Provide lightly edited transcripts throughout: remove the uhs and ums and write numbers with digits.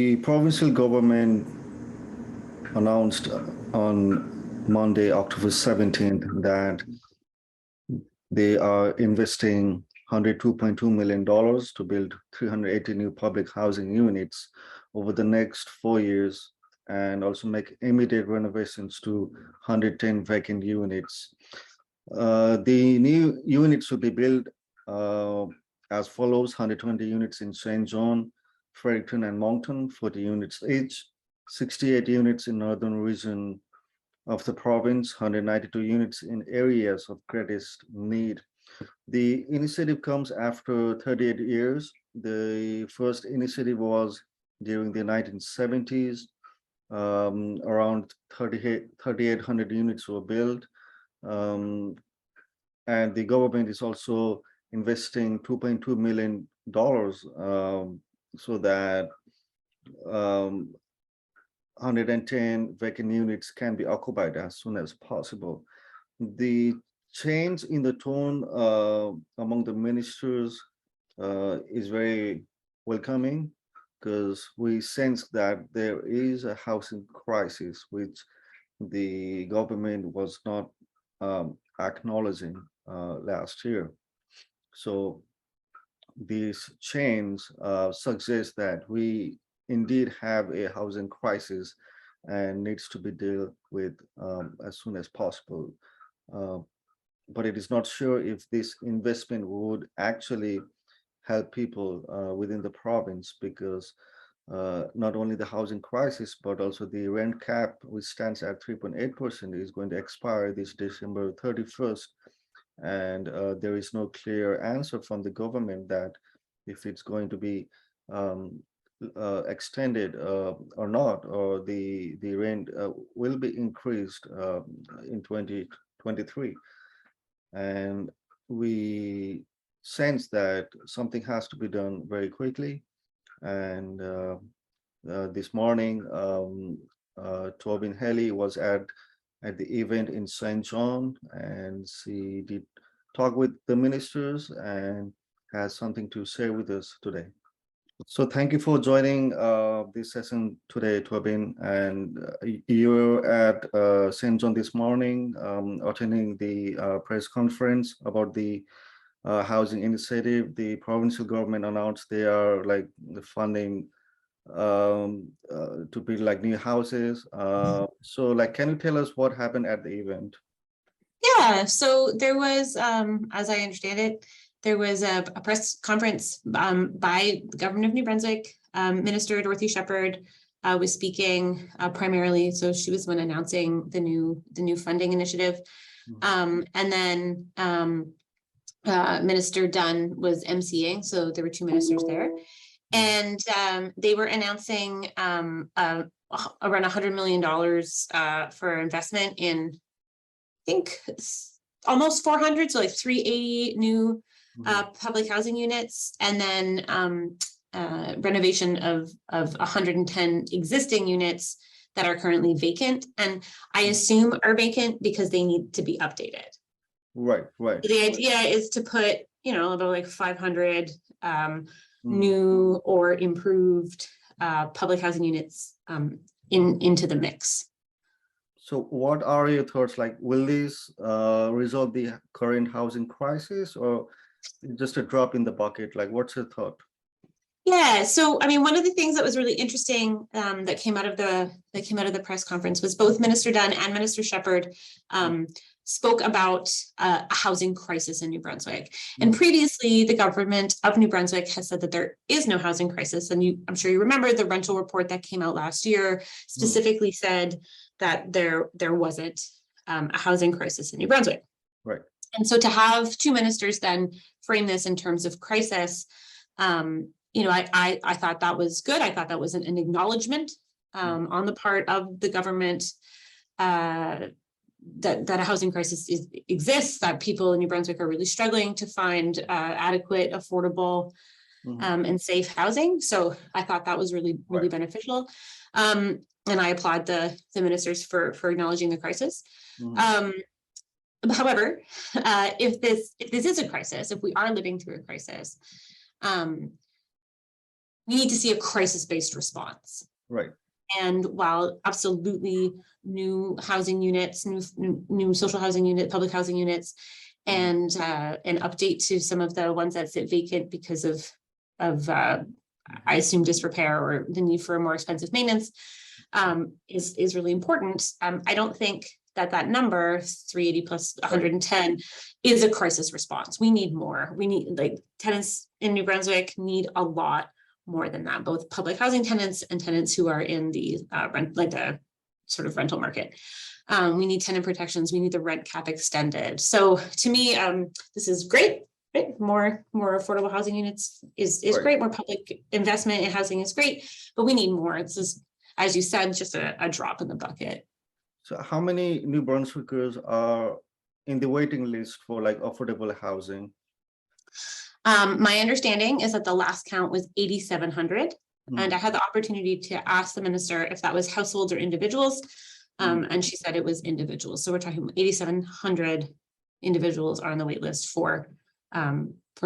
The provincial government announced on Monday, October 17th, that they are investing $102.2 million to build 380 new public housing units over the next 4 years, and also make immediate renovations to 110 vacant units. The new units will be built as follows: 120 units in St. John, Fredericton, and Moncton, 40 units each; 68 units in northern region of the province, 192 units in areas of greatest need. The initiative comes after 38 years. The first initiative was during the 1970s. Around 3,800 units were built. And the government is also investing $2.2 million so that 110 vacant units can be occupied as soon as possible. The change in the tone among the ministers is very welcoming, because we sense that there is a housing crisis which the government was not acknowledging last year. So these change suggests that we indeed have a housing crisis and needs to be dealt with as soon as possible. But it is not sure if this investment would actually help people within the province, because not only the housing crisis, but also the rent cap, which stands at 3.8%, is going to expire this December 31st. And there is no clear answer from the government that if it's going to be extended or not, or the rent will be increased in 2023. And we sense that something has to be done very quickly. And this morning, Tobin Haley was at the event in St. John, and she did talk with the ministers and has something to share with us today. So thank you for joining this session today, Tobin. And you're at St. John this morning, attending the press conference about the housing initiative. The provincial government announced they are like the funding to build like new houses. So like, can you tell us what happened at the event? Yeah, so there was, as I understand it, there was a press conference by the governor of New Brunswick. Minister Dorothy Shephard was speaking primarily, so she was the one announcing the new funding initiative. And then Minister Dunn was emceeing, so there were two ministers there, and they were announcing around $100 million for investment in, I think, almost 400, so like 380 new public housing units, and then renovation of 110 existing units that are currently vacant, and I assume are vacant because they need to be updated. Right. The idea is to put, about like 500 new or improved public housing units into the mix. So what are your thoughts? Like, will this resolve the current housing crisis, or just a drop in the bucket? Like, what's your thought? Yeah, so I mean, one of the things that was really interesting that came out of the press conference was both Minister Dunn and Minister Shephard spoke about a housing crisis in New Brunswick. And previously, the government of New Brunswick has said that there is no housing crisis. And I'm sure you remember the rental report that came out last year specifically said that there wasn't a housing crisis in New Brunswick. Right. And so to have two ministers then frame this in terms of crisis, I thought that was good. I thought that was an acknowledgement on the part of the government that a housing crisis exists, that people in New Brunswick are really struggling to find adequate, affordable, and safe housing. So I thought that was really beneficial. And I applaud the ministers for acknowledging the crisis. However, if this is a crisis, if we are living through a crisis, we need to see a crisis-based response. Right. And while absolutely new housing units, new social housing unit, public housing units, and an update to some of the ones that sit vacant because of I assume disrepair or the need for more expensive maintenance, is really important. I don't think that number 380 plus 110 is a crisis response. We need more. We need, like, tenants in New Brunswick need a lot more than that, both public housing tenants and tenants who are in the the sort of rental market. We need tenant protections. We need the rent cap extended. So to me, this is great. Right? More affordable housing units is great. More public investment in housing is great, but we need more. This is, as you said, just a drop in the bucket. So how many New Brunswickers are in the waiting list for like affordable housing? My understanding is that the last count was 8,700, and I had the opportunity to ask the minister if that was households or individuals, and she said it was individuals. So we're talking about 8,700 individuals are on the wait list for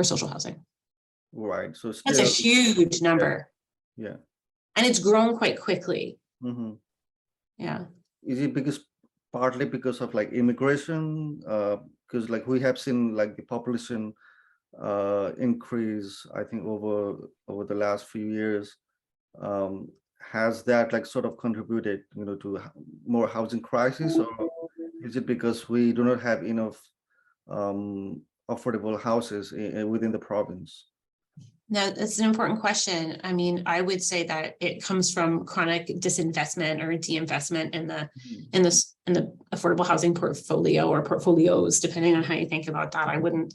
social housing. Right. So that's a huge number. Yeah. And it's grown quite quickly. Yeah. Is it partly because of like immigration? Because like we have seen like the population increase, I think over the last few years. Has that like sort of contributed, to more housing crisis, or is it because we do not have enough affordable houses within the province? No, that's an important question. I mean, I would say that it comes from chronic disinvestment or deinvestment in the affordable housing portfolio or portfolios, depending on how you think about that. I wouldn't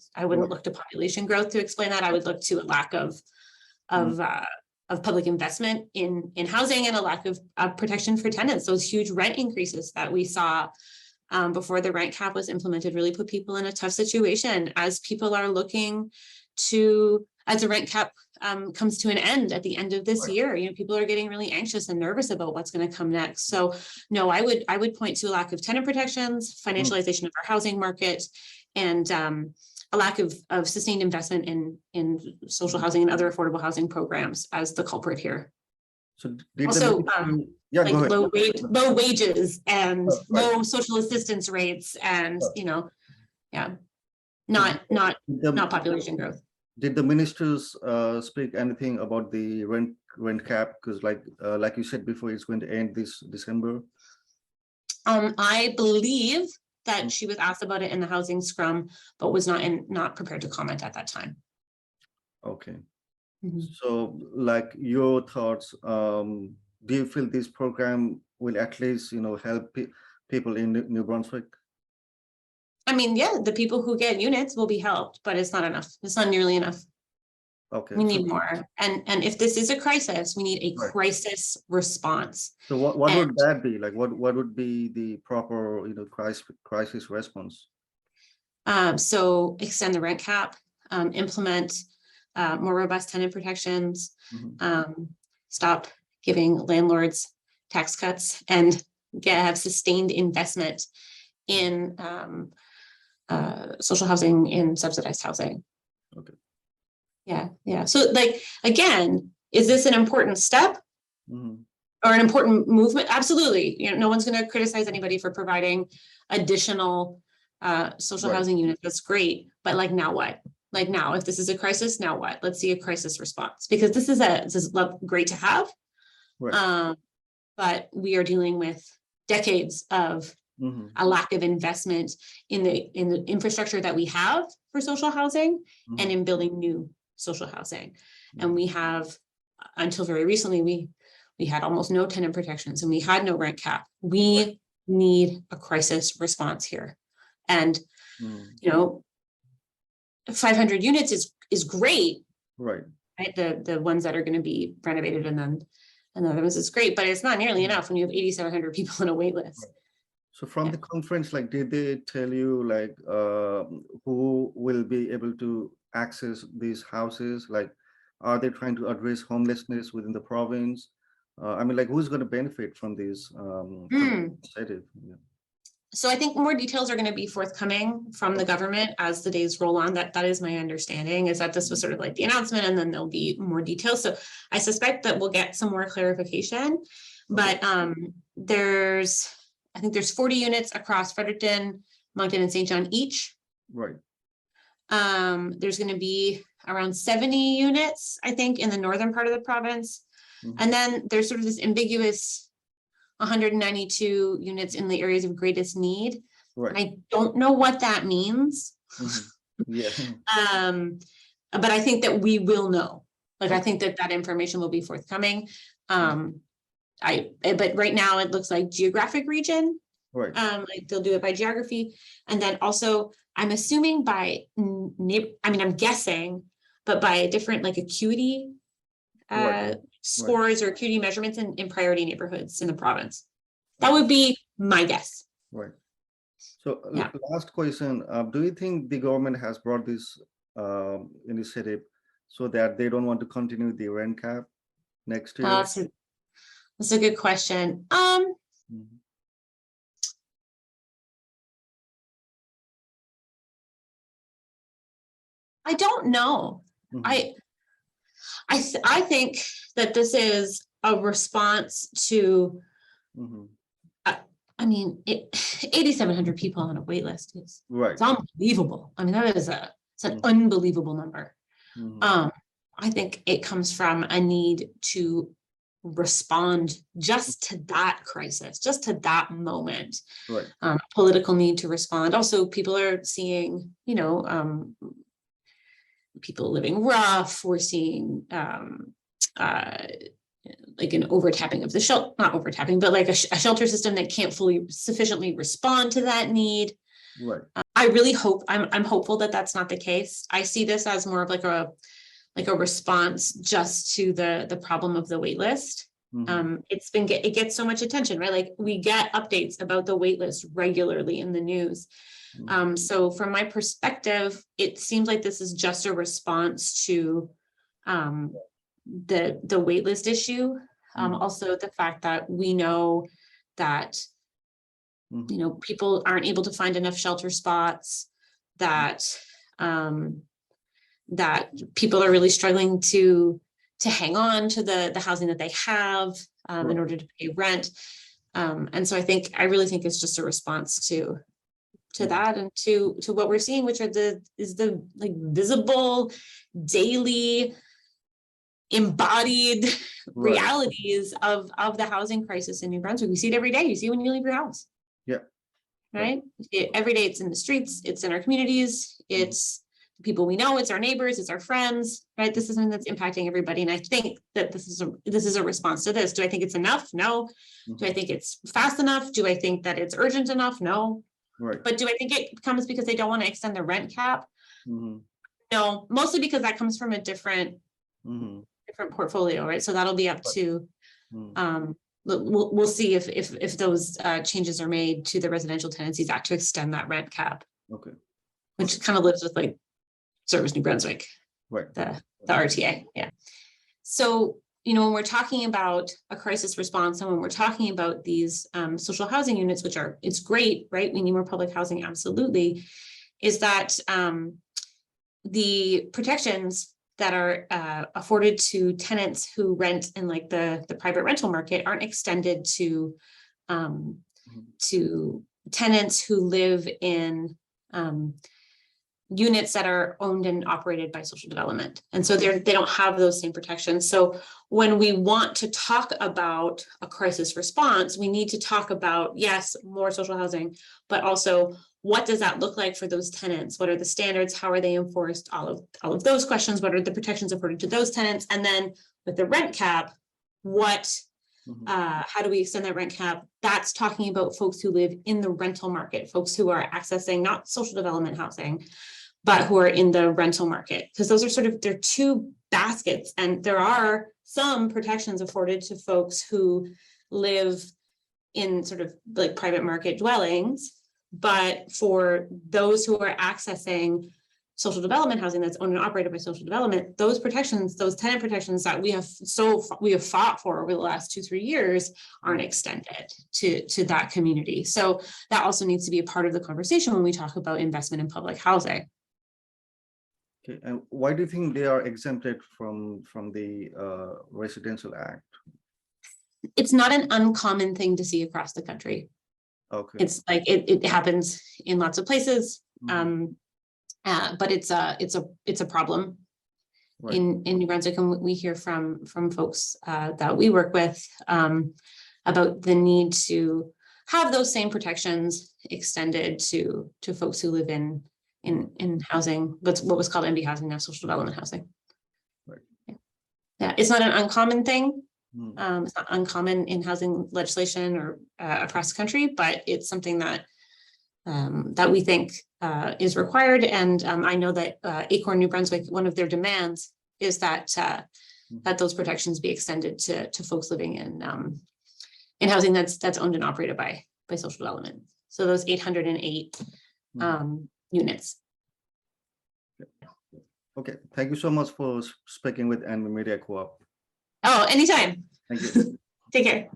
look to population growth to explain that. I would look to a lack of public investment in housing and a lack of protection for tenants. Those huge rent increases that we saw before the rent cap was implemented really put people in a tough situation as people are looking to, as the rent cap comes to an end at the end of this year. People are getting really anxious and nervous about what's going to come next. So no, I would point to a lack of tenant protections, financialization of our housing market, and a lack of sustained investment in social housing and other affordable housing programs as the culprit here. So also, low wages and low social assistance rates, and not population growth. Did the ministers speak anything about the rent cap? Because like you said before, it's going to end this December. I believe that she was asked about it in the housing scrum, but was not prepared to comment at that time. Okay. So like your thoughts, do you feel this program will at least, help people in New Brunswick? I mean, yeah, the people who get units will be helped, but it's not enough. It's not nearly enough. Okay. We need more. And if this is a crisis, we need a crisis response. So what would that be? Like what would be the proper, crisis response? So extend the rent cap, implement more robust tenant protections, stop giving landlords tax cuts, and have sustained investment in social housing, in subsidized housing. Okay. Yeah. So again, is this an important step or an important movement? Absolutely. No one's going to criticize anybody for providing additional social housing units. That's great. But now what? Now, if this is a crisis, now what? Let's see a crisis response, because this is great to have. But we are dealing with decades of a lack of investment in the infrastructure that we have for social housing and in building new social housing. And we have, until very recently, we had almost no tenant protections and we had no rent cap. We need a crisis response here. And 500 units is great. Right. The ones that are going to be renovated and then the other ones is great, but it's not nearly enough when you have 8,700 people on a wait list. So from the conference, did they tell you who will be able to access these houses? Are they trying to address homelessness within the province? Who's going to benefit from this initiative? So I think more details are going to be forthcoming from the government as the days roll on. That is my understanding, is that this was sort of like the announcement, and then there'll be more details. So I suspect that we'll get some more clarification. But I think there's 40 units across Fredericton, Moncton, and St. John each. Right. There's going to be around 70 units, I think, in the northern part of the province. And then there's sort of this ambiguous 192 units in the areas of greatest need. Right. I don't know what that means. Yeah. But I think that we will know. Like, I think that information will be forthcoming. But right now it looks like geographic region. Right. Like they'll do it by geography. And then also I'm assuming by, I'm guessing, but by a different like acuity scores or acuity measurements in priority neighborhoods in the province. That would be my guess. Right. So last question, do you think the government has brought this initiative so that they don't want to continue the rent cap next year? That's a good question. I don't know. I think that this is a response to, 8,700 people on a wait list is it's unbelievable. I mean, it's an unbelievable number. I think it comes from a need to respond just to that crisis, just to that moment. Political need to respond. Also, people are seeing, people living rough. We're seeing like an overtapping of the shelter, not overtapping, but like a shelter system that can't sufficiently respond to that need. I really hope, I'm hopeful that that's not the case. I see this as more of like a response just to the problem of the wait list. It gets so much attention, right? Like we get updates about the wait list regularly in the news. So from my perspective, it seems like this is just a response to the waitlist issue. Also the fact that we know that people aren't able to find enough shelter spots, that that people are really struggling to hang on to the housing that they have in order to pay rent. And so I really think it's just a response to that and to what we're seeing, which are the like visible daily embodied realities of the housing crisis in New Brunswick. We see it every day. You see it when you leave your house. Right. Every day. It's in the streets, it's in our communities, it's the people we know, it's our neighbors, it's our friends, right? This is something that's impacting everybody. And I think that this is a response to this. Do I think it's enough? No. Do I think it's fast enough? Do I think that it's urgent enough? No. But do I think it comes because they don't want to extend the rent cap? No, mostly because that comes from a different portfolio, right? So that'll be up to we'll see if those changes are made to the Residential Tenancies Act to extend that rent cap. Which kind of lives with like Service New Brunswick, the RTA. So when we're talking about a crisis response and when we're talking about these social housing units, which it's great, right? We need more public housing, absolutely. Is that the protections that are afforded to tenants who rent in like the private rental market aren't extended to tenants who live in units that are owned and operated by social development. And so they don't have those same protections. So when we want to talk about a crisis response, we need to talk about, yes, more social housing, but also what does that look like for those tenants? What are the standards? How are they enforced? All of those questions. What are the protections afforded to those tenants? And then with the rent cap, how do we extend that rent cap? That's talking about folks who live in the rental market, folks who are accessing not social development housing, but who are in the rental market, because those are they're two baskets. And there are some protections afforded to folks who live in sort of like private market dwellings. But for those who are accessing social development housing that's owned and operated by social development, those protections, those tenant protections that we have fought for over the last 2-3 years aren't extended to that community. So that also needs to be a part of the conversation when we talk about investment in public housing. Okay, and why do you think they are exempted from the Residential Act? It's not an uncommon thing to see across the country. Okay. It's like it happens in lots of places. But it's a problem Right. in New Brunswick, and we hear from folks that we work with about the need to have those same protections extended to folks who live in housing, what was called MD housing, now social development housing. Right. Yeah, it's not an uncommon thing. Mm. It's not uncommon in housing legislation or across the country, but it's something that that we think is required. And I know that Acorn New Brunswick, one of their demands is that that those protections be extended to folks living in housing that's owned and operated by social development. So those 808 units. Okay, thank you so much for speaking with NB Media Co-op. Oh, anytime. Thank you. Take care.